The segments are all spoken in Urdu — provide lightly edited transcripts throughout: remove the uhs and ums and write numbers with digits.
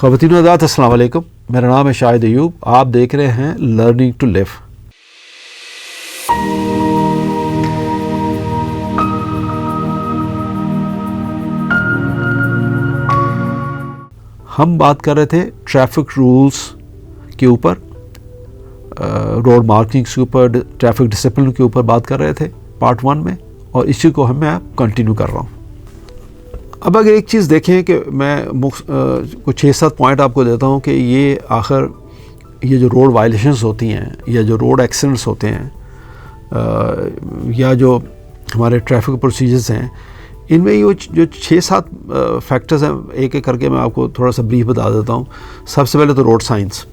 خواتین و حضرات السلام علیکم، میرا نام ہے شاہد ایوب، آپ دیکھ رہے ہیں لرننگ ٹو لیو۔ ہم بات کر رہے تھے ٹریفک رولز کے اوپر، روڈ مارکنگس کے اوپر، ٹریفک ڈسپلن کے اوپر بات کر رہے تھے پارٹ 1 میں، اور اسی کو میں کنٹینیو کر رہا ہوں۔ اب اگر ایک چیز دیکھیں کہ میں کچھ 6-7 پوائنٹ آپ کو دیتا ہوں کہ یہ آخر یہ جو روڈ وائلیشنز ہوتی ہیں یا جو روڈ ایکسیڈنٹس ہوتے ہیں یا جو ہمارے ٹریفک پروسیجرز ہیں، ان میں یہ جو 6-7 فیکٹرز ہیں، ایک ایک کر کے میں آپ کو تھوڑا سا بریف بتا دیتا ہوں۔ سب سے پہلے تو روڈ سائنس،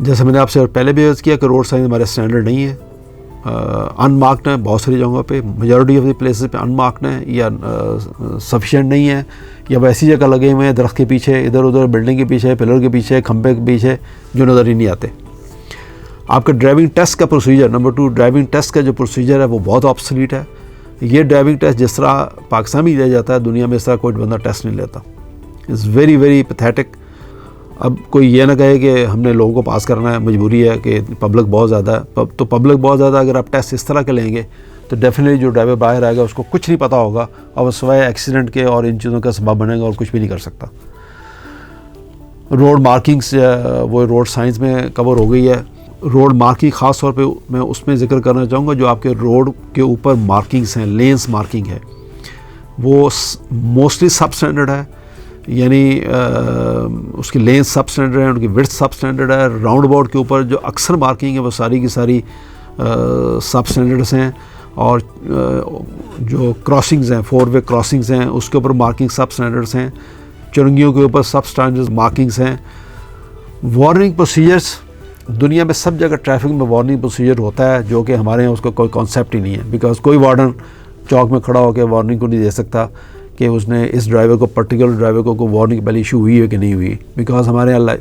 جیسے میں نے آپ سے پہلے بھی عرض کیا کہ روڈ سائنس ہمارے اسٹینڈرڈ نہیں ہے، ان مارکڈ ہیں بہت ساری جگہوں پہ، میجورٹی آف دی پلیسز پہ ان مارکڈ ہیں یا سفیشینٹ نہیں ہے، یا وہ ایسی جگہ لگے ہوئے ہیں درخت کے پیچھے، ادھر ادھر بلڈنگ کے پیچھے، پلر کے پیچھے، کھمبے کے پیچھے، جو نظر ہی نہیں آتے۔ آپ کا ڈرائیونگ ٹیسٹ کا پروسیجر، نمبر 2 ڈرائیونگ ٹیسٹ کا جو پروسیجر ہے وہ بہت آبسلیٹ ہے۔ یہ ڈرائیونگ ٹیسٹ جس طرح پاکستان میں لیا جاتا ہے، دنیا میں اس طرح کوئی بندہ ٹیسٹ نہیں لیتا۔ It's very very pathetic. اب کوئی یہ نہ کہے کہ ہم نے لوگوں کو پاس کرنا ہے، مجبوری ہے کہ پبلک بہت زیادہ ہے، تو پبلک بہت زیادہ اگر آپ ٹیسٹ اس طرح کے لیں گے تو ڈیفینیٹلی جو ڈرائیور باہر آئے گا اس کو کچھ نہیں پتہ ہوگا، اور وہ سوائے ایکسیڈنٹ کے اور ان چیزوں کا سبب بنے گا اور کچھ بھی نہیں کر سکتا۔ روڈ مارکنگس وہ روڈ سائنس میں کور ہو گئی ہے۔ روڈ مارکنگ خاص طور پہ میں اس میں ذکر کرنا چاہوں گا، جو آپ کے روڈ کے اوپر مارکنگس ہیں، لینس مارکنگ ہے، وہ موسٹلی سب سٹینڈرڈ ہے، یعنی اس کی لینس سب سٹینڈرڈ ہے، ان کی وڈتھ سب سٹینڈرڈ ہے۔ راؤنڈ اباؤٹ کے اوپر جو اکثر مارکنگ ہے وہ ساری کی ساری سب سٹینڈرڈس ہیں، اور جو کراسنگز ہیں، 4 وے کراسنگز ہیں، اس کے اوپر مارکنگ سب سٹینڈرڈس ہیں۔ چرنگیوں کے اوپر سب سٹینڈرڈ مارکنگز ہیں۔ وارننگ پروسیجرس، دنیا میں سب جگہ ٹریفک میں وارننگ پروسیجر ہوتا ہے، جو کہ ہمارے یہاں اس کا کوئی کانسیپٹ ہی نہیں ہے، بیکاز کوئی وارڈن چوک میں کھڑا ہو کے وارننگ کو نہیں دے سکتا کہ اس نے اس ڈرائیور کو، پرٹیکولر ڈرائیور کو کوئی وارننگ پہلے ایشو ہوئی ہے کہ نہیں ہوئی، بیکاز ہمارے یہاں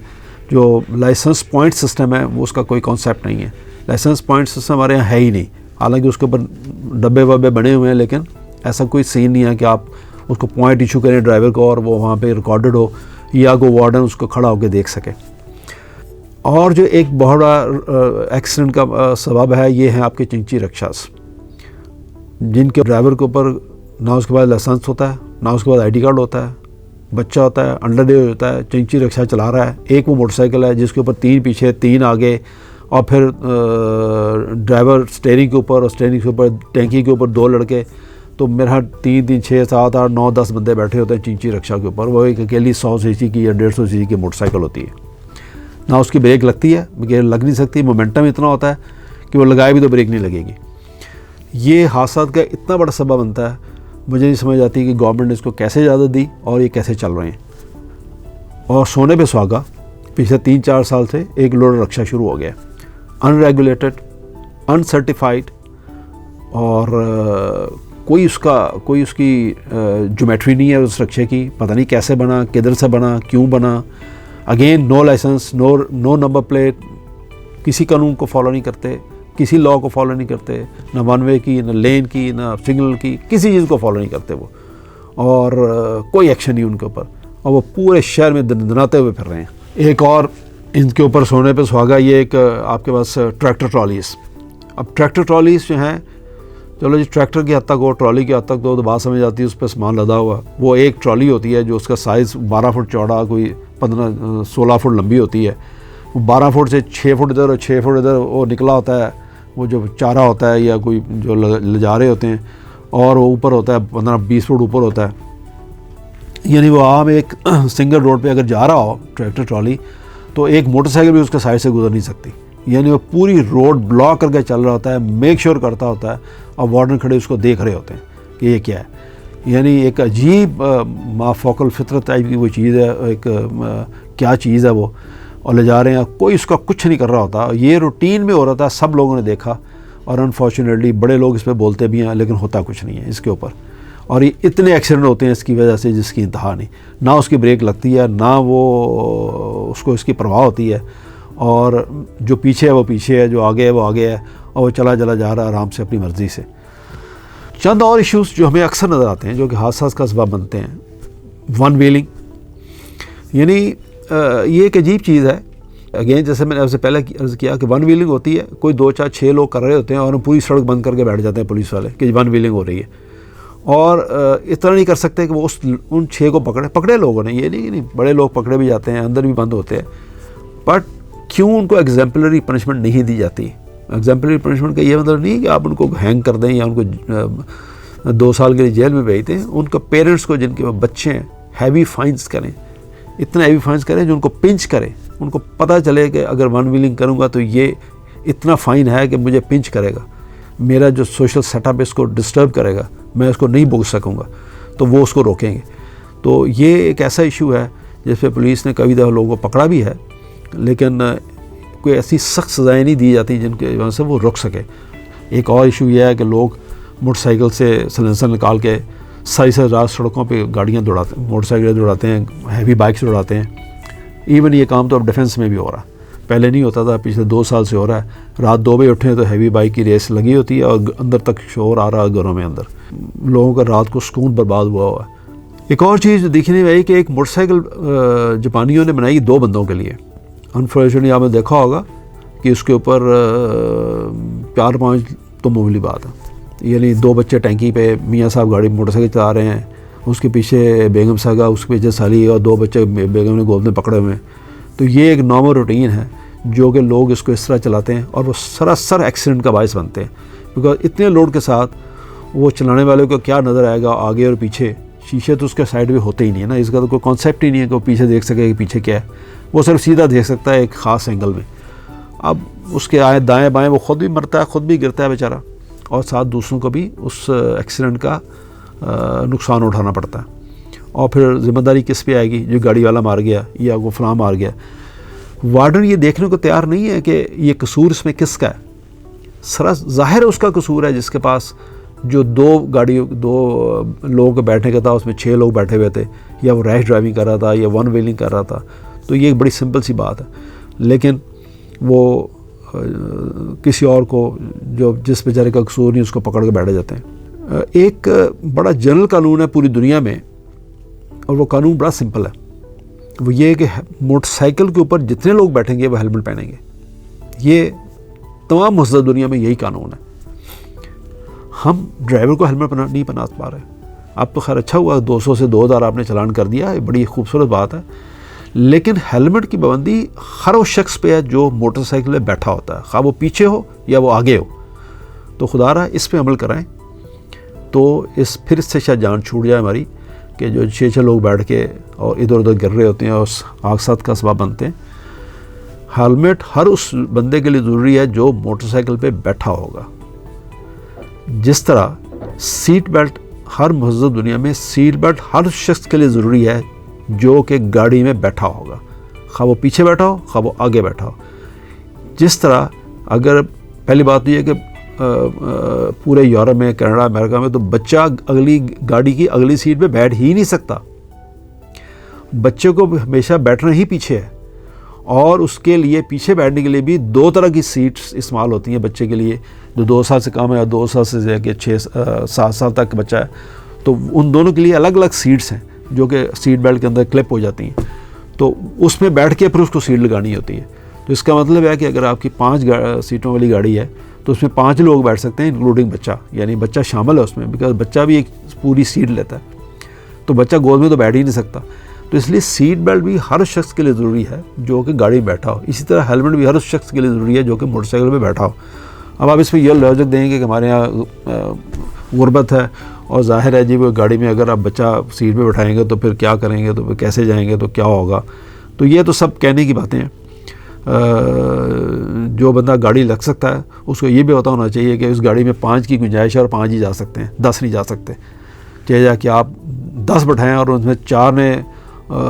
جو لائسنس پوائنٹ سسٹم ہے وہ اس کا کوئی کانسیپٹ نہیں ہے۔ لائسنس پوائنٹ سسٹم ہمارے یہاں ہے ہی نہیں، حالانکہ اس کے اوپر ڈبے وبے بنے ہوئے ہیں، لیکن ایسا کوئی سین نہیں ہے کہ آپ اس کو پوائنٹ ایشو کریں ڈرائیور کو اور وہ وہاں پہ ریکارڈڈ ہو، یا کوئی وارڈن اس کو کھڑا ہو کے دیکھ سکے۔ اور جو ایک بہت بڑا ایکسیڈنٹ کا سبب ہے، یہ ہیں آپ کے چنچی رکشاز، جن کے ڈرائیور کے اوپر نہ اس کے بعد لائسنس ہوتا ہے، نہ اس کے بعد آئی ڈی کارڈ ہوتا ہے، بچہ ہوتا ہے، انڈر ایج ہوتا ہے، چنچی رکشا چلا رہا ہے۔ ایک وہ موٹر سائیکل ہے جس کے اوپر 3 پیچھے 3 آگے، اور پھر ڈرائیور اسٹیئرنگ کے اوپر، اور اسٹیئرنگ کے اوپر ٹینکی کے اوپر 2 لڑکے، تو میرا 3 6 7 8 9 10 بندے بیٹھے ہوتے ہیں چنچی رکشا کے اوپر۔ وہ ایک اکیلی 100 سی سی کی یا 150 سی سی کی موٹر سائیکل ہوتی ہے، نہ اس کی بریک لگتی ہے، بریک لگ نہیں سکتی، مومنٹم اتنا ہوتا ہے کہ وہ لگائے بھی تو بریک نہیں لگے گی۔ یہ حادثات کا اتنا بڑا سبب بنتا ہے، مجھے نہیں سمجھ آتی کہ گورنمنٹ نے اس کو کیسے اجازت دی اور یہ کیسے چل رہے ہیں۔ اور سونے پہ سہاگا، پچھلے 3-4 سال سے ایک لوڈر رکشا شروع ہو گیا، ان ریگولیٹڈ، ان سرٹیفائڈ، اور کوئی اس کی جیومیٹری نہیں ہے اس رکشے کی، پتہ نہیں کیسے بنا، کدھر سے بنا، کیوں بنا۔ اگین نو لائسنس، نو نمبر پلیٹ، کسی قانون کو فالو نہیں کرتے، کسی لاء کو فالو نہیں کرتے، نہ ون وے کی، نہ لین کی، نہ سگنل کی، کسی چیز کو فالو نہیں کرتے وہ، اور کوئی ایکشن نہیں ان کے اوپر، اور وہ پورے شہر میں دناتے ہوئے پھر رہے ہیں۔ ایک اور ان کے اوپر سونے پہ سہاگا، یہ ایک آپ کے پاس ٹریکٹر ٹرالیز۔ اب ٹریکٹر ٹرالیز جو ہیں، چلو جی ٹریکٹر کی حد تک ہو، ٹرالی کی حد تک تو بات سمجھ آتی ہے، اس پہ سامان لدا ہوا، وہ ایک ٹرالی ہوتی ہے جو اس کا سائز 12 فٹ چوڑا، کوئی 16 فٹ لمبی ہوتی ہے، وہ 12 فٹ سے 6 فٹ ادھر اور 6 فٹ ادھر وہ نکلا ہوتا ہے، وہ جو چارہ ہوتا ہے یا کوئی جو لے جا رہے ہوتے ہیں، اور وہ اوپر ہوتا ہے 15-20 فٹ اوپر ہوتا ہے، یعنی وہ عام ایک سنگل روڈ پہ اگر جا رہا ہو ٹریکٹر ٹرالی تو ایک موٹر سائیکل بھی اس کے سائڈ سے گزر نہیں سکتی، یعنی وہ پوری روڈ بلاک کر کے چل رہا ہوتا ہے، میک شور کرتا ہوتا ہے، اور وارڈن کھڑے اس کو دیکھ رہے ہوتے ہیں کہ یہ کیا ہے۔ یعنی ایک عجیب ما فوق الفطرت ٹائپ کی وہ چیز ہے، ایک کیا چیز ہے وہ، اور لے جا رہے ہیں، کوئی اس کا کچھ نہیں کر رہا ہوتا۔ یہ روٹین میں ہو رہا تھا، سب لوگوں نے دیکھا، اور انفارچونیٹلی بڑے لوگ اس پہ بولتے بھی ہیں، لیکن ہوتا کچھ نہیں ہے اس کے اوپر، اور یہ اتنے ایکسیڈنٹ ہوتے ہیں اس کی وجہ سے جس کی انتہا نہیں، نہ اس کی بریک لگتی ہے، نہ وہ اس کو اس کی پرواہ ہوتی ہے، اور جو پیچھے ہے وہ پیچھے ہے، جو آگے ہے وہ آگے ہے، اور وہ چلا جا رہا ہے آرام سے اپنی مرضی سے۔ چند اور ایشوز جو ہمیں اکثر نظر آتے ہیں جو کہ حادثات کا سبب بنتے ہیں، ون ویلنگ، یعنی یہ ایک عجیب چیز ہے. اگین جیسے میں نے آپ سے پہلے عرض کیا کہ ون ویلنگ ہوتی ہے, کوئی 2 4 6 لوگ کر رہے ہوتے ہیں اور پوری سڑک بند کر کے بیٹھ جاتے ہیں پولیس والے کہ ون ویلنگ ہو رہی ہے, اور اتنا نہیں کر سکتے کہ وہ ان 6 کو پکڑے لوگوں نے. یہ نہیں بڑے لوگ پکڑے بھی جاتے ہیں, اندر بھی بند ہوتے ہیں, بٹ کیوں ان کو ایگزامپلری پنشمنٹ نہیں دی جاتی؟ ایگزامپلری پنشمنٹ کا یہ مطلب نہیں کہ آپ ان کو ہینگ کر دیں یا ان کو 2 سال کے لیے جیل میں بھیج دیں. ان کو پیرنٹس کو, جن کے بچے ہیں, ہیوی فائنس کریں, اتنا ہیوی فائنس کریں جو ان کو پنچ کرے. ان کو پتہ چلے کہ اگر ون ویلنگ کروں گا تو یہ اتنا فائن ہے کہ مجھے پنچ کرے گا, میرا جو سوشل سیٹ اپ اس کو ڈسٹرب کرے گا, میں اس کو نہیں بھوگ سکوں گا, تو وہ اس کو روکیں گے. تو یہ ایک ایسا ایشو ہے جس پہ پولیس نے کبھی دفعہ لوگوں کو پکڑا بھی ہے, لیکن کوئی ایسی سخت سزائیں نہیں دی جاتی جن کے وجہ سے وہ روک سکے. ایک اور ایشو یہ ہے کہ لوگ موٹر سائیکل سے سلنسر نکال کے ساری رات سڑکوں پہ گاڑیاں دوڑاتے ہیں, موٹر سائیکل دوڑاتے ہیں, ہیوی بائکس دوڑاتے ہیں. ایون یہ کام تو اب ڈیفنس میں بھی ہو رہا ہے, پہلے نہیں ہوتا تھا, پچھلے 2 سال سے ہو رہا ہے. رات 2 بجے اٹھیں تو ہیوی بائک کی ریس لگی ہوتی ہے اور اندر تک شور آ رہا ہے گھروں میں اندر. لوگوں کا رات کو سکون برباد ہوا ہے. ایک اور چیز جو دیکھنے میں آئی کہ ایک موٹر سائیکل جاپانیوں نے بنائی 2 بندوں کے لیے. انفارچونیٹلی آپ نے دیکھا ہوگا کہ اس کے اوپر 4-5 تو معمولی بات ہے, یعنی 2 بچے ٹینکی پہ, میاں صاحب گاڑی موٹر سائیکل چلا رہے ہیں, اس کے پیچھے بیگم صاحبہ, اس کے پیچھے سالی اور 2 بچے بیگم نے گود میں پکڑے ہوئے ہیں. تو یہ ایک نارمل روٹین ہے جو کہ لوگ اس کو اس طرح چلاتے ہیں اور وہ سراسر ایکسیڈنٹ کا باعث بنتے ہیں. بیکاز اتنے لوڈ کے ساتھ وہ چلانے والے کو کیا نظر آئے گا آگے اور پیچھے؟ شیشے تو اس کے سائڈ پہ ہوتے ہی نہیں ہے نا, اس کا تو کوئی کانسیپٹ ہی نہیں ہے کہ وہ پیچھے دیکھ سکے کہ پیچھے کیا ہے. وہ صرف سیدھا دیکھ سکتا ہے ایک خاص اینگل میں. اب اس کے آئے دائیں بائیں وہ خود بھی مرتا ہے, خود بھی گرتا ہے بیچارہ, اور ساتھ دوسروں کو بھی اس ایکسیڈنٹ کا نقصان اٹھانا پڑتا ہے. اور پھر ذمہ داری کس پہ آئے گی؟ جو گاڑی والا مار گیا یا وہ فلاں مار گیا. وارڈن یہ دیکھنے کو تیار نہیں ہے کہ یہ قصور اس میں کس کا ہے. ظاہر اس کا قصور ہے جس کے پاس جو 2 لوگ بیٹھنے کا تھا, اس میں 6 لوگ بیٹھے ہوئے تھے, یا وہ ریش ڈرائیونگ کر رہا تھا یا ون ویلنگ کر رہا تھا. تو یہ ایک بڑی سمپل سی بات ہے, لیکن وہ کسی اور کو جو جس بیچارے کا قصور نہیں اس کو پکڑ کے بیٹھے جاتے ہیں. ایک بڑا جنرل قانون ہے پوری دنیا میں, اور وہ قانون بڑا سمپل ہے. وہ یہ کہ موٹر سائیکل کے اوپر جتنے لوگ بیٹھیں گے وہ ہیلمٹ پہنیں گے. یہ تمام مہذب دنیا میں یہی قانون ہے. ہم ڈرائیور کو ہیلمٹ نہیں پہنا پا رہے. اب تو خیر اچھا ہوا 200 سے 2000 آپ نے چلان کر دیا, یہ بڑی خوبصورت بات ہے, لیکن ہیلمٹ کی پابندی ہر اس شخص پہ ہے جو موٹر سائیکل میں بیٹھا ہوتا ہے, خواہ وہ پیچھے ہو یا وہ آگے ہو. تو خدا رہا اس پہ عمل کرائیں تو پھر اس سے شاید جان چھوٹ جائے ہماری, کہ جو 6 لوگ بیٹھ کے اور ادھر ادھر گر رہے ہوتے ہیں اور حادثات کا سبب بنتے ہیں. ہیلمٹ ہر اس بندے کے لیے ضروری ہے جو موٹر سائیکل پہ بیٹھا ہوگا. جس طرح سیٹ بیلٹ ہر مہذب دنیا میں سیٹ بیلٹ ہر شخص کے لیے ضروری ہے جو کہ گاڑی میں بیٹھا ہوگا, خواہ وہ پیچھے بیٹھا ہو خواہ وہ آگے بیٹھا ہو. جس طرح اگر پہلی بات یہ ہے کہ پورے یورپ میں, کینیڈا, امریکہ میں تو بچہ اگلی گاڑی کی اگلی سیٹ پہ بیٹھ ہی نہیں سکتا. بچے کو ہمیشہ بیٹھنا ہی پیچھے ہے, اور اس کے لیے پیچھے بیٹھنے کے لیے بھی 2 طرح کی سیٹس استعمال ہوتی ہیں بچے کے لیے, جو 2 سال سے کم ہے اور 2 سال سے زیادہ کہ 6-7 سال تک بچہ ہے. تو ان دونوں کے لیے الگ الگ سیٹس ہیں جو کہ سیٹ بیلٹ کے اندر کلپ ہو جاتی ہیں. تو اس میں بیٹھ کے پھر اس کو سیٹ لگانی ہوتی ہے. تو اس کا مطلب ہے کہ اگر آپ کی 5 سیٹوں والی گاڑی ہے تو اس میں 5 لوگ بیٹھ سکتے ہیں انکلوڈنگ بچہ, یعنی بچہ شامل ہے اس میں, بیکاز بچہ بھی ایک پوری سیٹ لیتا ہے. تو بچہ گود میں تو بیٹھ ہی نہیں سکتا. تو اس لیے سیٹ بیلٹ بھی ہر شخص کے لیے ضروری ہے جو کہ گاڑی میں بیٹھا ہو. اسی طرح ہیلمٹ بھی ہر شخص کے لیے ضروری ہے جو کہ موٹر سائیکل پہ بیٹھا ہو. اب آپ اس میں یہ لاجک دیں گے کہ ہمارے یہاں غربت ہے, اور ظاہر ہے جی وہ گاڑی میں اگر آپ بچہ سیٹ پہ بٹھائیں گے تو پھر کیا کریں گے, تو پھر کیسے جائیں گے, تو کیا ہوگا. تو یہ تو سب کہنے کی باتیں ہیں. جو بندہ گاڑی لگ سکتا ہے اس کو یہ بھی پتہ ہونا چاہیے کہ اس گاڑی میں 5 کی گنجائش ہے اور 5 ہی جا سکتے ہیں, 10 نہیں جا سکتے. چاہے جا کہ آپ 10 بٹھائیں اور ان میں 4 نے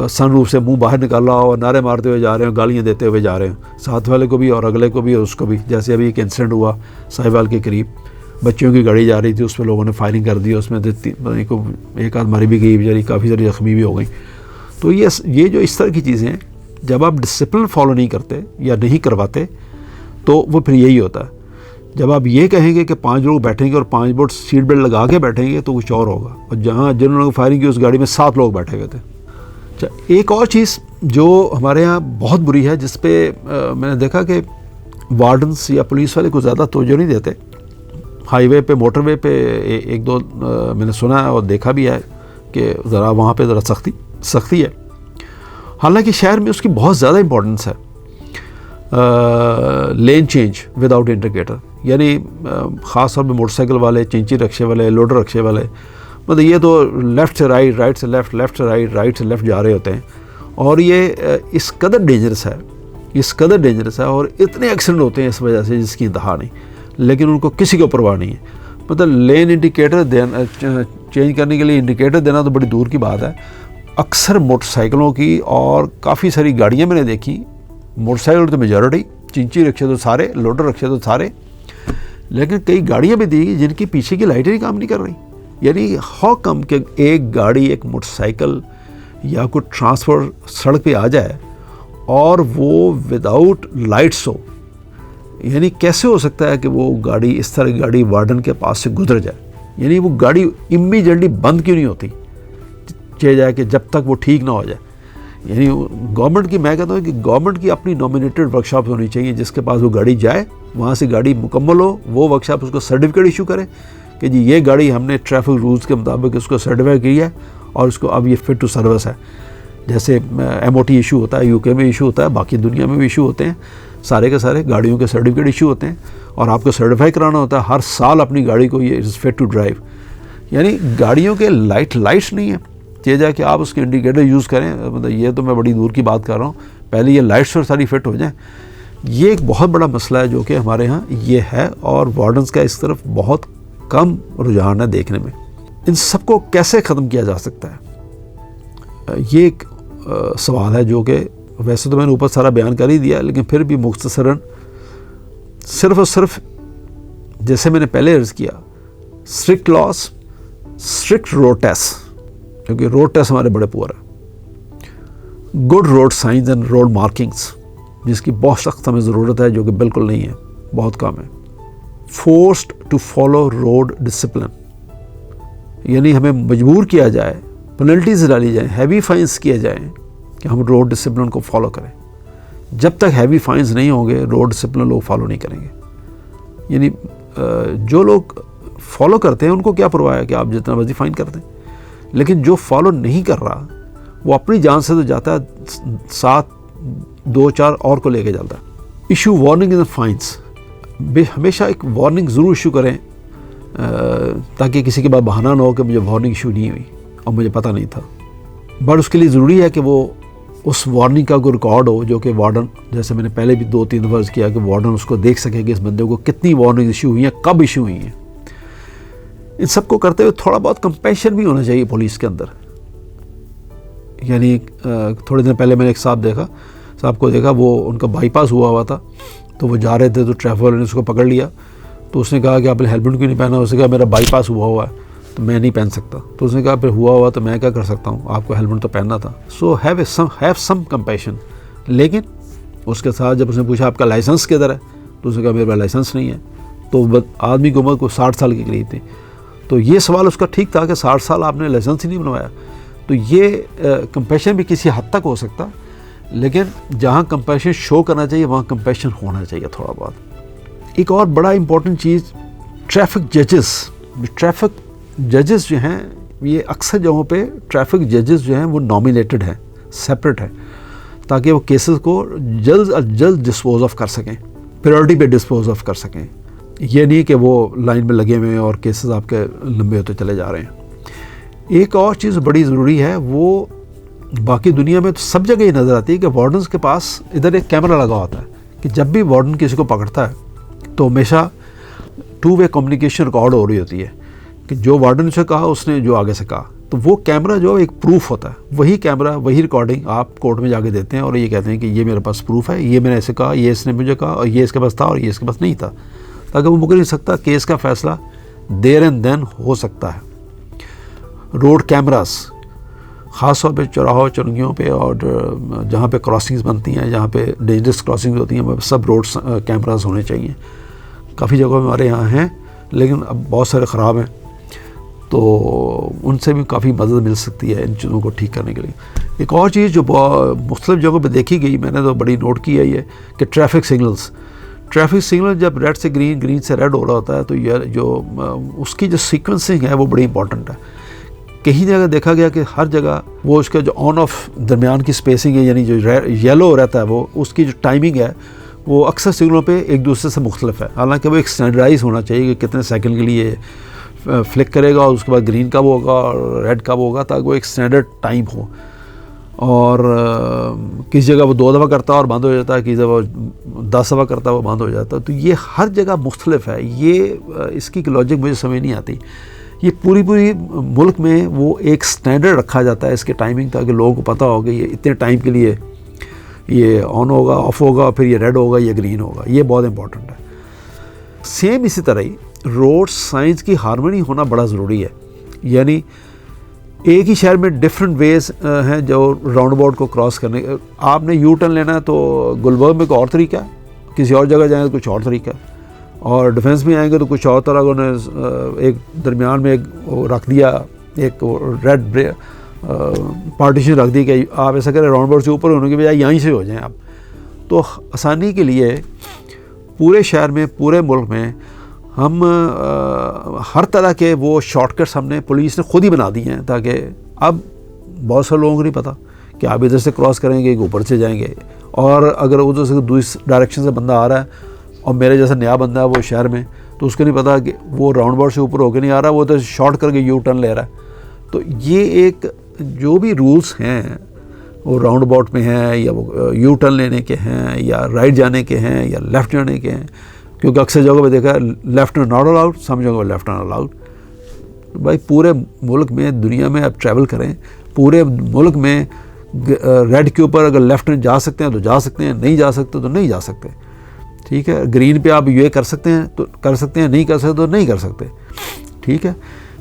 سن روف سے منہ باہر نکالا ہو اور نعرے مارتے ہوئے جا رہے ہیں, گالیاں دیتے ہوئے جا رہے ہیں, ساتھ والے کو بھی اور اگلے کو بھی اور اس کو بھی. جیسے ابھی ایک انسیڈنٹ ہوا ساہیوال کے قریب, بچیوں کی گاڑی جا رہی تھی, اس پہ لوگوں نے فائرنگ کر دی, اس میں ایک آدھ مری بھی گئی بیچاری, کافی ساری زخمی بھی ہو گئی. تو یہ جو اس طرح کی چیزیں ہیں, جب آپ ڈسپلن فالو نہیں کرتے یا نہیں کرواتے تو وہ پھر یہی ہوتا ہے. جب آپ یہ کہیں گے کہ 5 لوگ بیٹھیں گے اور 5 بوٹ سیٹ بیلٹ لگا کے بیٹھیں گے تو کچھ اور ہوگا. اور جہاں جن لوگوں نے فائرنگ کی اس گاڑی میں 7 لوگ بیٹھے ہوئے تھے. ایک اور چیز جو ہمارے ہاں بہت بری ہے، جس پہ میں نے دیکھا کہ وارڈنس یا پولیس والے کو زیادہ توجہ نہیں دیتے. ہائی وے پہ، موٹر وے پہ ایک دو میں نے سنا ہے اور دیکھا بھی ہے کہ ذرا وہاں پہ ذرا سختی ہے. حالانکہ شہر میں اس کی بہت زیادہ امپورٹنس ہے. لین چینج وداؤٹ انڈیکیٹر، یعنی خاص طور پہ موٹر سائیکل والے، چینچی رکشے والے، لوڈر رکشے والے، مطلب یہ تو لیفٹ سے رائٹ، رائٹ سے لیفٹ، لیفٹ سے رائٹ، رائٹ سے لیفٹ جا رہے ہوتے ہیں. اور یہ اس قدر ڈینجرس ہے اور اتنے ایکسیڈنٹ ہوتے ہیں اس وجہ سے جس کی انتہا نہیں. لیکن ان کو کسی کو پرواہ نہیں ہے. مطلب لین انڈیکیٹر چینج کرنے کے لیے انڈیکیٹر دینا تو بڑی دور کی بات ہے. اکثر موٹر سائیکلوں کی اور کافی ساری گاڑیاں میں نے دیکھی، موٹر سائیکل تو میجورٹی، چینچی رکشے تو سارے، لوڈر رکشے تو سارے، لیکن کئی گاڑیاں بھی دی جن کی پیچھے کی لائٹیں کام نہیں کر رہی. یعنی ہاؤ کم کہ ایک گاڑی، ایک موٹر سائیکل یا کوئی ٹرانسپورٹ سڑک پہ آ جائے اور وہ وداؤٹ لائٹس ہو. یعنی کیسے ہو سکتا ہے کہ وہ گاڑی، اس طرح کی گاڑی وارڈن کے پاس سے گزر جائے؟ یعنی وہ گاڑی امیڈیٹلی بند کیوں نہیں ہوتی چاہے جائے کہ جب تک وہ ٹھیک نہ ہو جائے؟ یعنی گورنمنٹ کی، میں کہتا ہوں کہ گورنمنٹ کی اپنی نومینیٹڈ ورک شاپ ہونی چاہیے جس کے پاس وہ گاڑی جائے، وہاں سے گاڑی مکمل ہو، وہ ورک شاپ اس کو سرٹیفکیٹ ایشو کرے کہ جی یہ گاڑی ہم نے ٹریفک رولز کے مطابق اس کو سرٹیفائی کی ہے اور اس کو اب یہ فٹ ٹو سروس ہے. جیسے ایم او ٹی ایشو ہوتا ہے، یو کے میں ایشو ہوتا ہے، باقی دنیا میں بھی ایشو ہوتے ہیں، سارے کے سارے گاڑیوں کے سرٹیفکیٹ ایشو ہوتے ہیں اور آپ کو سرٹیفائی کرانا ہوتا ہے ہر سال اپنی گاڑی کو، یہ از فٹ ٹو ڈرائیو. یعنی گاڑیوں کے لائٹس نہیں ہیں، چاہے جائے کہ آپ اس کے انڈیکیٹر یوز کریں. مطلب یہ تو میں بڑی دور کی بات کر رہا ہوں، پہلے یہ لائٹس اور ساری فٹ ہو جائیں. یہ ایک بہت بڑا مسئلہ ہے جو کہ ہمارے ہاں یہ ہے، اور وارڈنس کا اس طرف بہت کم رجحان ہے دیکھنے میں. ان سب کو کیسے ختم کیا جا سکتا ہے؟ یہ ایک سوال ہے جو کہ ویسے تو میں نے اوپر سارا بیان کر ہی دیا، لیکن پھر بھی مختصراً صرف اور صرف جیسے میں نے پہلے عرض کیا، strict laws, strict road test, کیونکہ روڈ ٹیسٹ ہمارے بڑے پور ہے. Good road signs and road markings, جس کی بہت سخت ہمیں ضرورت ہے، جو کہ بالکل نہیں ہے، بہت کم ہے. Forced to follow road discipline, یعنی ہمیں مجبور کیا جائے، پینلٹیز ڈالی جائیں، ہیوی فائنس کیے جائیں کہ ہم روڈ ڈسپلن کو فالو کریں. جب تک ہیوی فائنس نہیں ہوں گے روڈ ڈسپلن لوگ فالو نہیں کریں گے. یعنی جو لوگ فالو کرتے ہیں ان کو کیا پرواہ ہے کہ آپ جتنا مرضی فائن کر دیں، لیکن جو فالو نہیں کر رہا وہ اپنی جان سے تو جاتا ہے، ساتھ 2-4 اور کو لے کے جاتا ہے. ایشو وارننگ اینڈ فائنس، ہمیشہ ایک وارننگ ضرور ایشو کریں تاکہ کسی کے بعد بہانہ نہ ہو کہ مجھے وارننگ ایشو نہیں ہوئی اور مجھے پتہ نہیں تھا. بٹ اس کے لیے ضروری ہے کہ وہ اس وارننگ کا کوئی ریکارڈ ہو جو کہ وارڈن، جیسے میں نے پہلے بھی 2-3 دفعہ کیا کہ وارڈن اس کو دیکھ سکے کہ اس بندے کو کتنی وارننگ ایشو ہوئی ہیں، کب ایشو ہوئی ہیں. ان سب کو کرتے ہوئے تھوڑا بہت کمپیشن بھی ہونا چاہیے پولیس کے اندر. یعنی تھوڑے دن پہلے میں نے ایک صاحب کو دیکھا، وہ ان کا بائی پاس ہوا تھا، تو وہ جا رہے تھے تو ٹریفک والے نے اس کو پکڑ لیا. تو اس نے کہا کہ آپ نے ہیلمٹ کیوں نہیں پہنا؟ اس نے کہا میرا بائی پاس ہوا ہے تو میں نہیں پہن سکتا. تو اس نے کہا پھر ہوا تو میں کیا کر سکتا ہوں، آپ کو ہیلمٹ تو پہننا تھا. So have some compassion. لیکن اس کے ساتھ جب اس نے پوچھا آپ کا لائسنس کدھر ہے، تو اس نے کہا میرے پاس لائسنس نہیں ہے. تو آدمی کی عمر کو 60 سال کے قریب تھی. تو یہ سوال اس کا ٹھیک تھا کہ 60 سال آپ نے لائسنس ہی نہیں بنوایا. تو یہ کمپیشن بھی کسی حد تک ہو سکتا، لیکن جہاں کمپیشن شو کرنا چاہیے وہاں کمپیشن ہونا چاہیے تھوڑا بہت. ایک اور بڑا امپورٹنٹ چیز، ٹریفک ججز جو ہیں، یہ اکثر جگہوں پہ ٹریفک ججز جو ہیں وہ نامینیٹڈ ہیں، سیپریٹ ہیں، تاکہ وہ کیسز کو جلد از جلد ڈسپوز آف کر سکیں، پریورٹی پہ ڈسپوز آف کر سکیں. یہ نہیں کہ وہ لائن میں لگے ہوئے ہیں اور کیسز آپ کے لمبے ہوتے چلے جا رہے ہیں. ایک اور چیز بڑی ضروری ہے، وہ باقی دنیا میں تو سب جگہ یہ نظر آتی ہے کہ وارڈنس کے پاس ادھر ایک کیمرہ لگا ہوتا ہے کہ جب بھی وارڈن کسی کو پکڑتا ہے تو ہمیشہ 2 وے کمیونیکیشن ریکارڈ ہو رہی ہوتی ہے کہ جو وارڈن سے کہا اس نے جو آگے سے کہا. تو وہ کیمرہ جو ایک پروف ہوتا ہے، وہی کیمرہ وہی ریکارڈنگ آپ کورٹ میں جا کے دیتے ہیں اور یہ کہتے ہیں کہ یہ میرے پاس پروف ہے، یہ میں نے ایسے کہا، یہ اس نے مجھے کہا، اور یہ اس کے پاس تھا اور یہ اس کے پاس نہیں تھا، تاکہ وہ مکر نہیں سکتا. کیس کا فیصلہ دیر اینڈ دین ہو سکتا ہے. روڈ کیمراز خاص طور پہ چوراہوں چرنگیوں پہ اور جہاں پہ کراسنگز بنتی ہیں، جہاں پہ ڈینجرس کراسنگز ہوتی ہیں، سب روڈ کیمراز ہونے چاہیے. کافی جگہوں میں ہمارے یہاں ہیں لیکن اب بہت سارے خراب ہیں. تو ان سے بھی کافی مدد مل سکتی ہے ان چیزوں کو ٹھیک کرنے کے لیے. ایک اور چیز جو مختلف جگہوں پہ دیکھی گئی، میں نے تو بڑی نوٹ کی ہے یہ کہ ٹریفک سگنل جب ریڈ سے گرین سے ریڈ ہو رہا ہوتا ہے تو یہ جو اس کی جو سیکوینسنگ ہے وہ بڑی امپورٹنٹ ہے. کہیں جگہ دیکھا گیا کہ ہر جگہ وہ اس کا جو آن آف درمیان کی سپیسنگ ہے، یعنی جو یلو رہتا ہے وہ اس کی جو ٹائمنگ ہے وہ اکثر سگنلوں پہ ایک دوسرے سے مختلف ہے. حالانکہ وہ ایک اسٹینڈرڈائز ہونا چاہیے کہ کتنے سیکنڈ کے لیے فلک کرے گا اور اس کے بعد گرین کب ہوگا اور ریڈ کب ہوگا، تاکہ وہ ایک اسٹینڈرڈ ٹائم ہو. اور کسی جگہ وہ 2 دفعہ کرتا ہے اور بند ہو جاتا ہے، کسی جگہ وہ 10 دفعہ کرتا ہے وہ بند ہو جاتا ہے. تو یہ ہر جگہ مختلف ہے. یہ اس کی لاجک مجھے سمجھ نہیں آتی. یہ پوری ملک میں وہ ایک سٹینڈرڈ رکھا جاتا ہے اس کے ٹائمنگ، تاکہ لوگوں کو پتہ ہو کہ یہ اتنے ٹائم کے لیے یہ آن ہوگا، آف ہوگا، پھر یہ ریڈ ہوگا، یہ گرین ہوگا. یہ بہت امپورٹنٹ ہے. سیم اسی طرح ہی روڈ سائنس کی ہارمونی ہونا بڑا ضروری ہے. یعنی ایک ہی شہر میں ڈفرینٹ ویز ہیں جو راؤنڈ اباؤٹ کو کراس کرنے. آپ نے یو ٹرن لینا ہے تو گلبرگ میں کوئی اور طریقہ ہے، کسی اور جگہ جائیں تو کچھ اور طریقہ ہے، اور ڈیفینس میں آئیں گے تو کچھ اور طرح انہوں نے ایک درمیان میں ایک رکھ دیا، ایک ریڈ پارٹیشن رکھ دی کہ آپ ایسا کریں راؤنڈ اباؤٹ سے اوپر ہونے کے بجائے یہیں سے ہو جائیں آپ. تو آسانی کے لیے پورے شہر میں، پورے ملک میں ہم ہر طرح کے وہ شارٹ کٹس ہم نے پولیس نے خود ہی بنا دی ہیں، تاکہ اب بہت سارے لوگوں کو نہیں پتہ کہ آپ ادھر سے کراس کریں گے کہ اوپر سے جائیں گے. اور اگر ادھر سے دوسری ڈائریکشن سے بندہ آ رہا ہے اور میرے جیسا نیا بندہ ہے وہ شہر میں، تو اس کو نہیں پتا کہ وہ راؤنڈ اباؤٹ سے اوپر ہو کے نہیں آ رہا، وہ تو شارٹ کر کے یو ٹرن لے رہا ہے. تو یہ ایک جو بھی رولز ہیں وہ راؤنڈ اباؤٹ میں ہیں، یا وہ یو ٹرن لینے کے ہیں، یا رائٹ جانے کے ہیں، یا لیفٹ جانے کے ہیں. کیونکہ اکثر جگہوں پہ دیکھا ہے لیفٹ ناٹ الاؤڈ، سم جگہوں پہ لیفٹ ناٹ الاؤڈ. بھائی پورے ملک میں، دنیا میں آپ ٹریول کریں، پورے ملک میں ریڈ کے اوپر اگر لیفٹ میں جا سکتے ہیں تو جا سکتے ہیں، نہیں جا سکتے تو نہیں جا سکتے. ٹھیک ہے، گرین پہ آپ یہ کر سکتے ہیں تو کر سکتے ہیں، نہیں کر سکتے تو نہیں کر سکتے. ٹھیک ہے.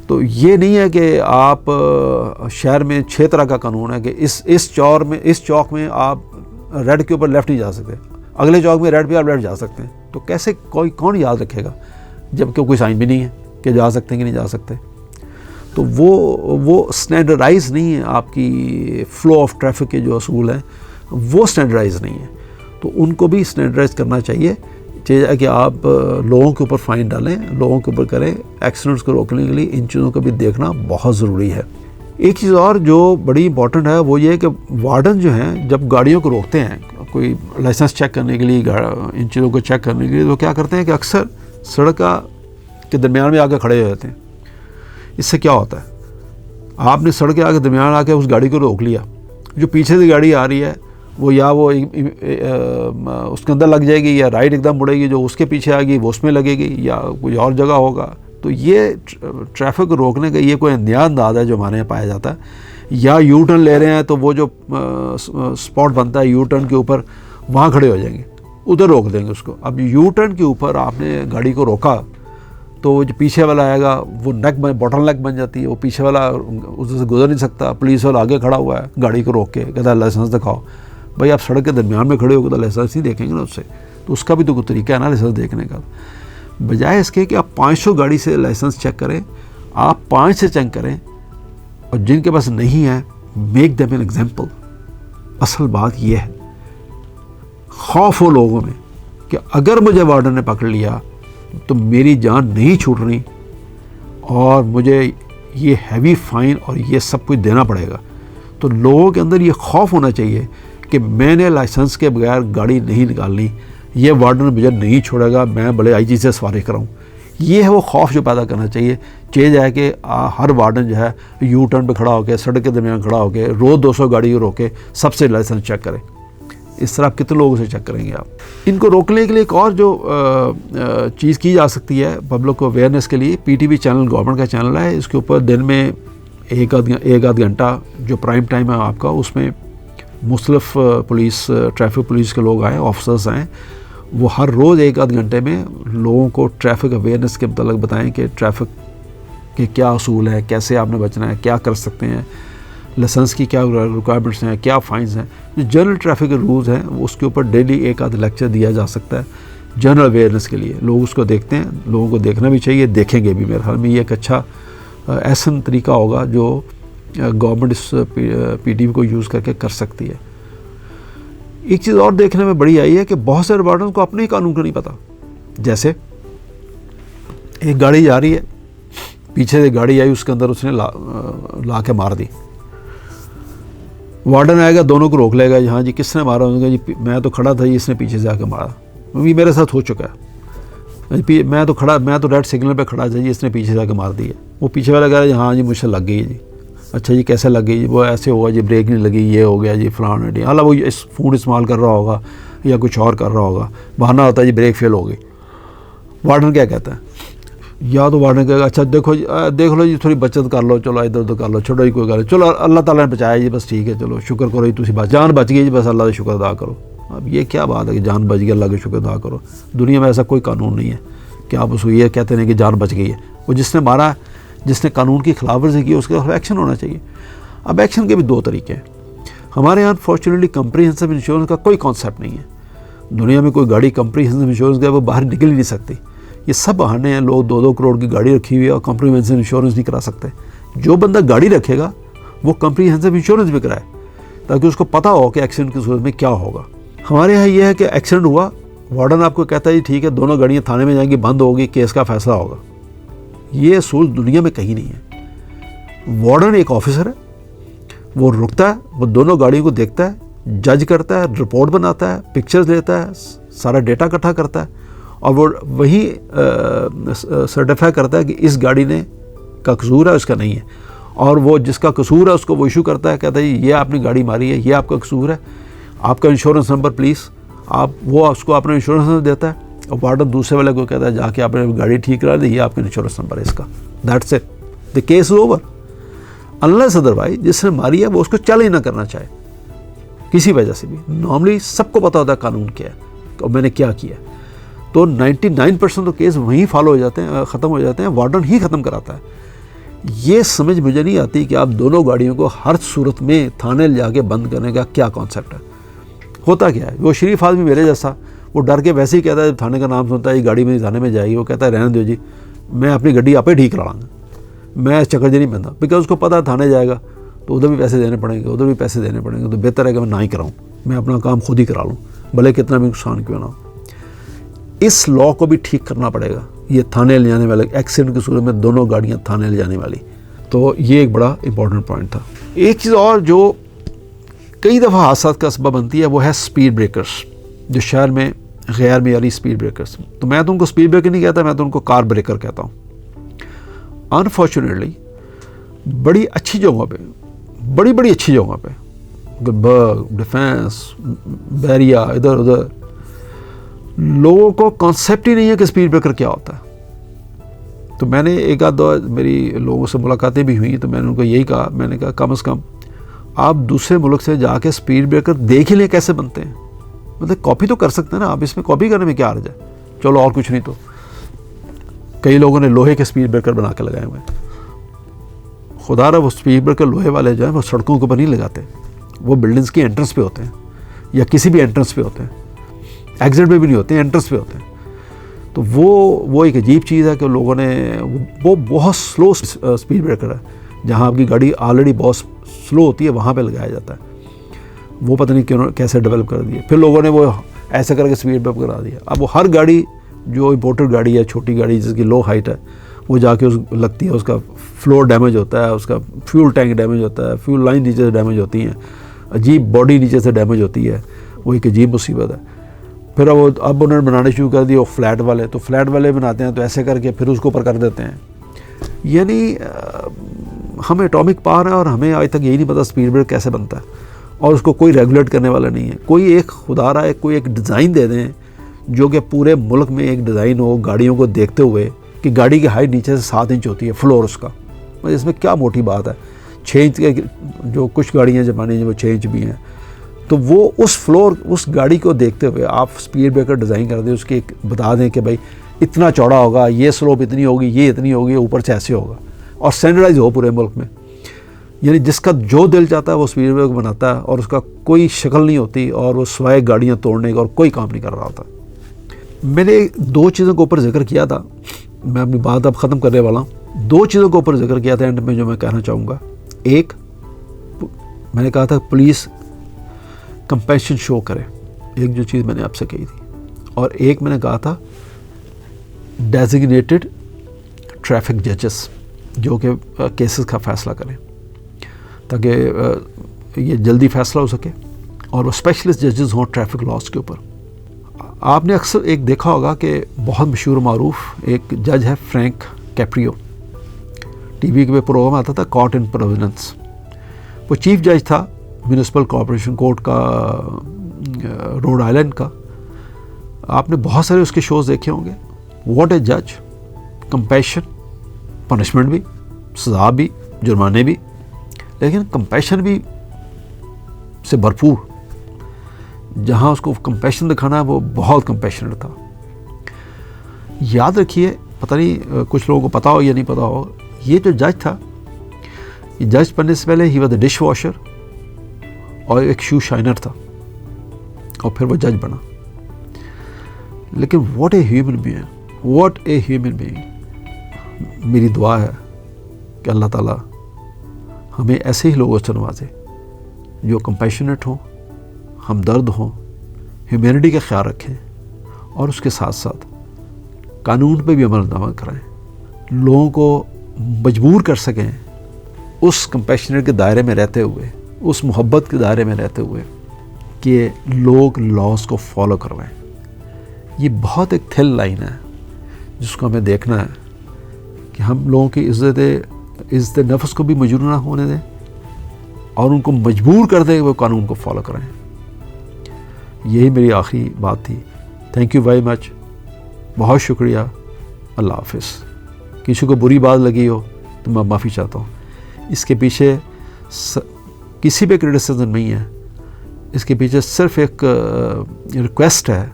تو یہ نہیں ہے کہ آپ شہر میں 6 طرح کا قانون ہے کہ اس چوک میں آپ ریڈ کے اوپر لیفٹ نہیں جا سکتے، اگلے چوک میں ریڈ پہ آپ لیفٹ جا سکتے ہیں. تو کیسے کون یاد رکھے گا جب کہ کوئی سائن بھی نہیں ہے کہ جا سکتے ہیں کہ نہیں جا سکتے. تو وہ اسٹینڈرڈائز نہیں ہے. آپ کی فلو آف ٹریفک کے جو اصول ہیں وہ اسٹینڈرڈائز نہیں ہیں. تو ان کو بھی اسٹینڈرڈائز کرنا چاہیے کہ آپ لوگوں کے اوپر فائن ڈالیں، لوگوں کے اوپر کریں. ایکسیڈنٹس کو روکنے کے لیے ان چیزوں کو بھی دیکھنا بہت ضروری ہے. ایک چیز اور جو بڑی امپورٹنٹ ہے وہ یہ ہے کہ وارڈن جو ہیں جب گاڑیوں کو روکتے ہیں کوئی لائسنس چیک کرنے کے لیے، ان چیزوں کو چیک کرنے کے لیے، تو کیا کرتے ہیں کہ اکثر سڑک کے درمیان میں آ کے کھڑے ہو جاتے ہیں. اس سے کیا ہوتا ہے، آپ نے سڑک کے آگے درمیان آ کے اس گاڑی کو روک لیا، جو پیچھے سے گاڑی آ رہی ہے وہ یا وہ اس کے اندر لگ جائے گی، یا رائٹ ایک دم مڑے گی، جو اس کے پیچھے آئے گی وہ اس میں لگے گی، یا کوئی اور جگہ ہوگا. تو یہ ٹریفک کو روکنے کا یہ کوئی نیا انداز ہے جو ہمارے یہاں پایا جاتا ہے. یا یو ٹرن لے رہے ہیں تو وہ جو اسپاٹ بنتا ہے یو ٹرن کے اوپر، وہاں کھڑے ہو جائیں گے، ادھر روک دیں گے اس کو. اب یو ٹرن کے اوپر آپ نے گاڑی کو روکا تو وہ جو پیچھے والا آئے گا وہ باٹل نیک بن جاتی ہے، وہ پیچھے والا ادھر سے گزر نہیں سکتا. پولیس والا آگے کھڑا ہوا ہے گاڑی کو روک کے، کہتا ہے لائسنس دکھاؤ. بھائی آپ سڑک کے درمیان میں کھڑے ہو گے تو لائسنس نہیں دیکھیں گے نا اس سے. تو اس کا بھی تو کوئی طریقہ ہے نا لائسنس دیکھنے کا. بجائے اس کے کہ آپ 500 گاڑی سے لائسنس چیک کریں، آپ 5 سے چیک کریں، اور جن کے پاس نہیں ہے میک دیم این ایگزامپل. اصل بات یہ ہے، خوف ہو لوگوں میں کہ اگر مجھے وارڈن نے پکڑ لیا تو میری جان نہیں چھوٹ رہی اور مجھے یہ ہیوی فائن اور یہ سب کچھ دینا پڑے گا. تو لوگوں کے اندر یہ خوف ہونا چاہیے کہ میں نے لائسنس کے بغیر گاڑی نہیں نکالنی، یہ وارڈن مجھے نہیں چھوڑے گا، میں بڑے آئی جی سے سواری کراؤں. یہ ہے وہ خوف جو پیدا کرنا چاہیے. ہے کہ ہر وارڈن جو ہے یو ٹرن پہ کھڑا ہو کے، سڑک کے درمیان کھڑا ہو کے روز 200 گاڑی کو روکے، سب سے لائسنس چیک کرے. اس طرح آپ کتنے لوگوں سے چیک کریں گے آپ. ان کو روکنے کے لیے ایک اور جو چیز کی جا سکتی ہے پبلک کو اویئرنیس کے لیے، P T V channel government کا چینل ہے، اس کے اوپر دن میں ایک آدھ گھنٹہ جو پرائم ٹائم ہے آپ کا، اس میں مختلف پولیس، ٹریفک پولیس کے لوگ آئیں، آفیسرز آئیں، وہ ہر روز ایک آدھ گھنٹے میں لوگوں کو ٹریفک اویئرنیس کے متعلق بتائیں کہ ٹریفک کے کیا اصول ہیں، کیسے آپ نے بچنا ہے، کیا کر سکتے ہیں، لائسنس کی کیا ریکوائرمنٹس ہیں، کیا فائنز ہیں. جو جنرل ٹریفک کے رولز ہیں اس کے اوپر ڈیلی ایک آدھ لیکچر دیا جا سکتا ہے جنرل اویئرنیس کے لیے. لوگ اس کو دیکھتے ہیں، لوگوں کو دیکھنا بھی چاہیے، دیکھیں گے بھی. میرے خیال میں یہ ایک اچھا احسن طریقہ ہوگا جو گورنمنٹ اس پی ڈی وی کو یوز کر کے کر سکتی ہے. ایک چیز اور دیکھنے میں بڑی آئی ہے کہ بہت سے وارڈن کو اپنے ہی قانون کا نہیں پتہ. جیسے ایک گاڑی جا رہی ہے, پیچھے سے گاڑی آئی, اس کے اندر اس نے لا کے مار دی. وارڈن آئے گا, دونوں کو روک لے گا, ہاں جی کس نے مارا؟ جی میں تو کھڑا تھا جی, اس نے پیچھے سے آ کے مارا, یہ میرے ساتھ ہو چکا ہے. میں تو ریڈ سگنل پہ کھڑا تھا جی, اس نے پیچھے سے آ کے مار دی ہے. وہ پیچھے والا کہہ رہا ہے ہاں جی مجھ سے لگ گئی جی. اچھا جی کیسے لگ گئی جی؟ وہ ایسے ہوا جی, بریک نہیں لگی, یہ ہو گیا جی, فلان ہے. حالانکہ وہ اس فون استعمال کر رہا ہوگا یا کچھ اور کر رہا ہوگا, بہانہ ہوتا ہے جی بریک فیل ہو گئی. وارڈن کیا کہتا ہے؟ یا تو وارڈن کہے گا اچھا دیکھ لو جی, تھوڑی بچت کر لو, چلو ادھر ادھر کر لو, چھوڑو جی کوئی گل, چلو اللہ تعالیٰ نے بچایا جی, بس ٹھیک ہے, چلو شکر کرو جی, تھی جان بچ گئی جی, بس اللہ کا شکر ادا کرو. اب یہ کیا بات ہے کہ جان بچ گئی, اللہ کا شکر ادا کرو؟ دنیا میں ایسا کوئی قانون نہیں ہے کہ آپ اس کو یہ کہتے ہیں کہ جان بچ گئی ہے. وہ جس نے مارا, جس نے قانون کی خلاف ورزی کی, اس کے خلاف ایکشن ہونا چاہیے. اب ایکشن کے بھی دو طریقے ہیں. ہمارے یہاں انفارچونیٹلی کمپریہنسو انشورنس کا کوئی کانسیپٹ نہیں ہے. دنیا میں کوئی گاڑی کمپریہنسو انشورنس کا وہ باہر نکل ہی نہیں سکتی. یہ سب بہانے ہیں, لوگ 2-2 کروڑ کی گاڑی رکھی ہوئی ہے اور کمپریہنسو انشورنس نہیں کرا سکتے. جو بندہ گاڑی رکھے گا وہ کمپریہنسو انشورنس بھی کرائے تاکہ اس کو پتہ ہو کہ ایکسیڈنٹ کی صورت میں کیا ہوگا. ہمارے یہاں یہ ہے کہ ایکسیڈنٹ ہوا, وارڈن آپ کو کہتا ہے جی ٹھیک ہے, دونوں گاڑیاں تھانے میں جائیں گی, بند ہوگی, کیس کا فیصلہ ہوگا. یہ اصول دنیا میں کہیں نہیں ہے. وارڈن ایک آفیسر ہے, وہ رکتا ہے, وہ دونوں گاڑیوں کو دیکھتا ہے, جج کرتا ہے, رپورٹ بناتا ہے, پکچرز لیتا ہے, سارا ڈیٹا اکٹھا کرتا ہے, اور وہ وہی سرٹیفائی کرتا ہے کہ اس گاڑی نے کا قصور ہے, اس کا نہیں ہے. اور وہ جس کا قصور ہے اس کو وہ ایشو کرتا ہے, کہتا ہے یہ آپ نے گاڑی ماری ہے, یہ آپ کا قصور ہے, آپ کا انشورنس نمبر پلیز. وہ اس کو اپنا انشورنس نمبر دیتا ہے, اور وارڈن دوسرے والے کو کہتا ہے جا کے آپ نے گاڑی ٹھیک کرا دی, یہ آپ کا انشورنس نمبر ہے اس کا. That's it, the case is over. Unless otherwise جس نے ماری ہے وہ اس کو چل ہی نہ کرنا چاہے کسی وجہ سے بھی. نارملی سب کو پتہ ہوتا ہے قانون کیا ہے اور میں نے کیا کیا ہے, تو 99% تو کیس وہیں فالو ہو جاتے ہیں, ختم ہو جاتے ہیں, وارڈن ہی ختم کراتا ہے. یہ سمجھ مجھے نہیں آتی کہ آپ دونوں گاڑیوں کو ہر صورت میں تھانے لے جا کے بند کرنے کا کیا کانسیپٹ ہے. ہوتا کیا ہے, وہ شریف آدمی میرے جیسا, وہ ڈر کے ویسے ہی کہتا ہے, جب تھانے کا نام سنتا ہے یہ گاڑی میری تھانے میں جائے گی, وہ کہتا ہے رہنے دو جی, میں اپنی گڈی آپ ہی ٹھیک کرا گا, میں چکر جی نہیں بنتا. بیکاز اس کو پتہ ہے تھانے جائے گا تو ادھر بھی پیسے دینے پڑیں گے, ادھر بھی پیسے دینے پڑیں گے, تو بہتر ہے کہ میں نہ ہی کراؤں, میں اپنا کام خود ہی کرا لوں, بھلے کتنا بھی نقصان کیوں نہ ہو. اس لا کو بھی ٹھیک کرنا پڑے گا, یہ تھانے لے جانے والے ایکسیڈنٹ کی صورت میں دونوں گاڑیاں تھانے لے جانے والی. تو یہ ایک بڑا امپورٹنٹ پوائنٹ تھا. ایک چیز اور جو کئی دفعہ حادثات کا سبب بنتی ہے وہ ہے سپیڈ بریکرز, جو شہر میں غیر معیاری سپیڈ بریکرز. تو میں تو ان کو سپیڈ بریکر نہیں کہتا, میں تو ان کو کار بریکر کہتا ہوں. انفارچونیٹلی بڑی اچھی جگہوں پہ, بڑی اچھی جگہوں پہ, گلبرگ, ڈیفینس, بیریا, ادھر ادھر, لوگوں کو کانسیپٹ ہی نہیں ہے کہ سپیڈ بریکر کیا ہوتا ہے. تو میں نے ایک آدھ دو میری لوگوں سے ملاقاتیں بھی ہوئیں, تو میں نے ان کو یہی کہا, میں نے کہا کم از کم آپ دوسرے ملک سے جا کے سپیڈ بریکر دیکھ ہی لیں کیسے بنتے ہیں. مطلب کاپی تو کر سکتے ہیں نا آپ, اس میں کاپی کرنے میں کیا حرج ہے, چلو اور کچھ نہیں تو. کئی لوگوں نے لوہے کے سپیڈ بریکر بنا کے لگائے ہوئے ہیں. خدا رہا وہ سپیڈ بریکر لوہے والے جو ہیں وہ سڑکوں کے اوپر نہیں لگاتے, وہ بلڈنگس کی انٹرنس پہ ہوتے ہیں یا کسی بھی انٹرنس پہ ہوتے ہیں, ایگزٹ پہ بھی نہیں ہوتے ہیں, انٹرنس پہ ہوتے ہیں. تو وہ ایک عجیب چیز ہے کہ لوگوں نے, وہ بہت سلو سپیڈ بریکر ہے, جہاں آپ کی گاڑی آلریڈی بہت سلو ہوتی ہے وہاں پہ لگایا جاتا ہے. وہ پتہ نہیں کیوں کیسے ڈیولپ کر دیا. پھر لوگوں نے وہ ایسے کر کے سپیڈ بریکر کرا دیا. اب وہ ہر گاڑی جو امپورٹڈ گاڑی ہے, چھوٹی گاڑی جس کی لو ہائٹ ہے, وہ جا کے لگتی ہے, اس کا فلور ڈیمیج ہوتا ہے, اس کا فیول ٹینک ڈیمیج ہوتا ہے, فیول لائن نیچے سے ڈیمیج ہوتی ہیں, عجیب باڈی نیچے سے ڈیمیج ہوتی ہے. وہ ایک عجیب مصیبت ہے. پھر اب انہوں نے بنانے شروع کر دیا وہ فلیٹ والے, تو فلیٹ والے بناتے ہیں تو ایسے کر کے پھر اس کو اوپر کر دیتے ہیں. یعنی ہمیں اٹامک پاور ہے اور ہمیں آج تک یہی نہیں پتا سپیڈ بریکر کیسے بنتا ہے, اور اس کو کوئی ریگولیٹ کرنے والا نہیں ہے. کوئی ایک خدا رہا ہے, کوئی ایک ڈیزائن دے دیں جو کہ پورے ملک میں ایک ڈیزائن ہو گاڑیوں کو دیکھتے ہوئے کہ گاڑی کی ہائٹ نیچے سے 7 انچ ہوتی ہے فلور اس کا. اس میں کیا موٹی بات ہے, 6 انچ کے جو کچھ گاڑیاں جاپانی وہ 6 انچ بھی ہیں, تو وہ اس فلور اس گاڑی کو دیکھتے ہوئے آپ سپیڈ بریکر ڈیزائن کر دیں, اس کے بتا دیں کہ بھائی اتنا چوڑا ہوگا, یہ سلوپ اتنی ہوگی, یہ اتنی ہوگی, اوپر سے ایسے ہوگا, اور اسٹینڈرڈائز ہو پورے ملک میں. یعنی جس کا جو دل چاہتا ہے وہ سپیڈ بریکر بناتا ہے, اور اس کا کوئی شکل نہیں ہوتی, اور وہ سوائے گاڑیاں توڑنے کا اور کوئی کام نہیں کر رہا ہوتا. میں نے 2 چیزوں کے اوپر ذکر کیا تھا, میں اپنی بات اب ختم کرنے والا ہوں. 2 چیزوں کے اوپر ذکر کیا تھا اینڈ میں جو میں کہنا چاہوں گا. ایک, میں نے کہا تھا پولیس کمپیشن شو کرے, ایک جو چیز میں نے آپ سے کہی تھی, اور ایک میں نے کہا تھا ڈیزگنیٹڈ ٹریفک ججز جو کہ کیسز کا فیصلہ کریں تاکہ یہ جلدی فیصلہ ہو سکے, اور وہ اسپیشلسٹ ججز ہوں ٹریفک لاس کے اوپر. آپ نے اکثر ایک دیکھا ہوگا کہ بہت مشہور و معروف ایک جج ہے فرینک کیپریو, ٹی وی کے پروگرام آتا تھا کارٹ ان پرووننس. وہ چیف جج تھا میونسپل کارپوریشن کورٹ کا روڈ آئلینڈ کا. آپ نے بہت سارے اس کے شوز دیکھے ہوں گے. واٹ اے جج, کمپیشن, پنشمنٹ بھی, سزا بھی, جرمانے بھی, لیکن کمپیشن بھی سے بھرپور. جہاں اس کو کمپیشن دکھانا ہے وہ بہت کمپیشنٹ تھا. یاد رکھیے, پتہ نہیں کچھ لوگوں کو پتہ ہو یا نہیں پتہ ہو, یہ جو جج تھا, یہ جج بننے سے پہلے he was a dish washer اور ایک شو شائنر تھا, اور پھر وہ جج بنا. لیکن what a human being, what a human being. میری دعا ہے کہ اللہ تعالیٰ ہمیں ایسے ہی لوگوں سے نوازے جو کمپیشنٹ ہوں, ہمدرد ہوں, ہیومینٹی کا خیال رکھیں, اور اس کے ساتھ ساتھ قانون پہ بھی عمل کرائیں, لوگوں کو مجبور کر سکیں اس کمپیشنٹ کے دائرے میں رہتے ہوئے, اس محبت کے دائرے میں رہتے ہوئے کہ لوگ لاس کو فالو کروائیں. یہ بہت ایک تھل لائن ہے جس کو ہمیں دیکھنا ہے کہ ہم لوگوں کی عزت نفس کو بھی مجبور نہ ہونے دیں, اور ان کو مجبور کر دیں کہ وہ قانون کو فالو کریں. یہی میری آخری بات تھی. تھینک یو ویری مچ, بہت شکریہ, اللہ حافظ. کسی کو بری بات لگی ہو تو میں معافی چاہتا ہوں. اس کے پیچھے کسی پہ کرٹیسزم نہیں ہے, اس کے پیچھے صرف ایک ریکویسٹ ہے,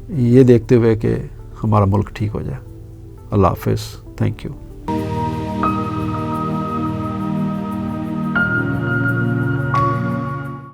یہ دیکھتے ہوئے کہ ہمارا ملک ٹھیک ہو جائے. اللہ حافظ. Thank you.